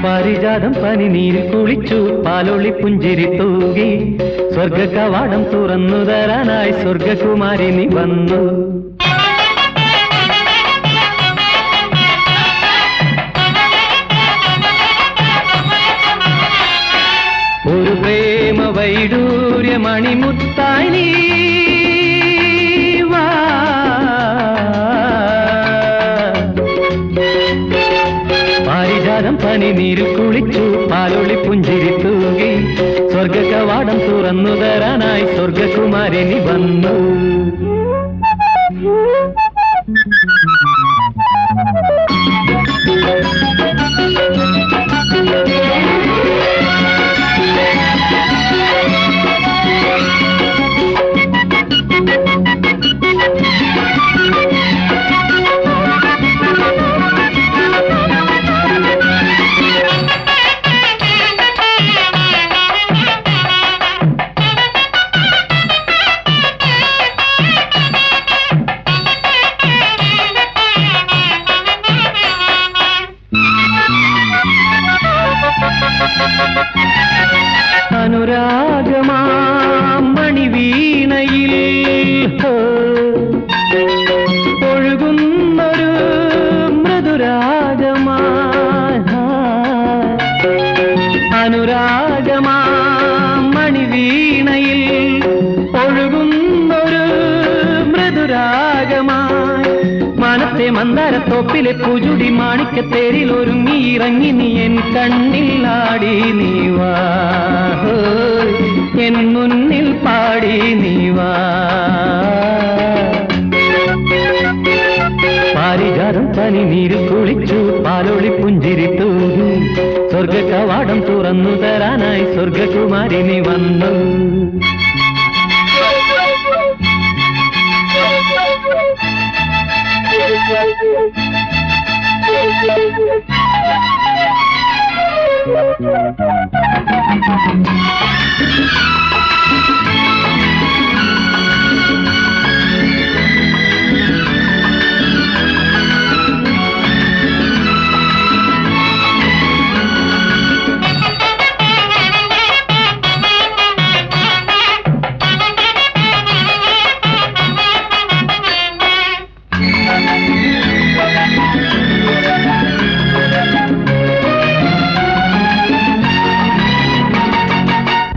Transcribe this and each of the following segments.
പാരിജാതം പനിനീരിൽ കുളിച്ചു പാലൊളി പുഞ്ചിരി തൂകി സ്വർഗ കവാടം തുറന്നു തരാനായി സ്വർഗകുമാരിനി വന്നു. ഒരു പ്രേമ വൈഡൂര്യ മണിമുത്തായി നീ വാ. പാരിജാതം പനിനീരിൽ കുളിച്ചു പാലൊളി പുഞ്ചിരി തൂകി സ്വർഗ കവാടം തുറന്നു തരാനായി സ്വർഗകുമാരിനി വന്നു. അനുരാഗമാം മണിവീണയിൽ ഒഴുകുന്നൊരു മൃദുരാഗമായി. അനുരാഗമാം മണിവീണയിൽ ഒഴുകുന്നൊരു മൃദുരാഗമായി. മാനത്തെ മന്ദാരത്തോപ്പിലെ പൂജുടി മാണിക്കത്തേരിൽ ഒരുങ്ങി ഇറങ്ങി നീ എൻ കണ്ണിലാടി നീ വാ. എൻ മുന്നിൽ പാടി നീ വാ. പാരിജാതം പനിനീരിൽ കുളിച്ചു പാലൊളി പുഞ്ചിരി തൂകി സ്വർഗ കവാടം തുറന്നു തരാനായി സ്വർഗകുമാരിനി വന്നു.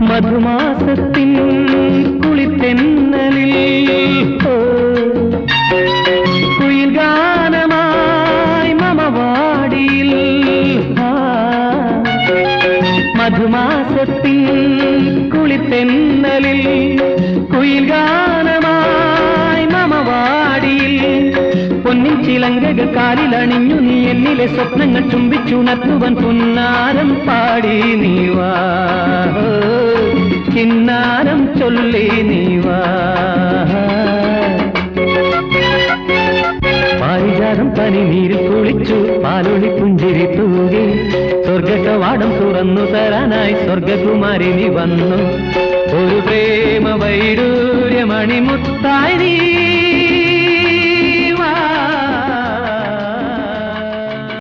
മധുമാസത്തിൻ കുളിത്തെന്നലിൽ കുയിൽ ഗാനമായി മമവാടിയിൽ. മധുമാസത്തിൻ കുളിത്തെന്നലിൽ കുയിൽ ഗാനമായി മമവാടിയിൽ. പൊന്നിൻ ചിലങ്കകൾ കാലിലണിഞ്ഞു നീ എന്നിലെ സ്വപ്നങ്ങൾ ചുംബിച്ചുണർത്തുവൻ പുന്നാരം പാടി നീ വാ. കിന്നാരം ചൊല്ലി നീ വാ. പാരിജാതം പനിനീരിൽ കുളിച്ചു പാലൊളി പുഞ്ചിരി തൂകി സ്വർഗ കവാടം തുറന്നു തരാനായി സ്വർഗകുമാരിനി വന്നു. ഒരു പ്രേമ വൈഡൂര്യ മണിമുത്തായി നീ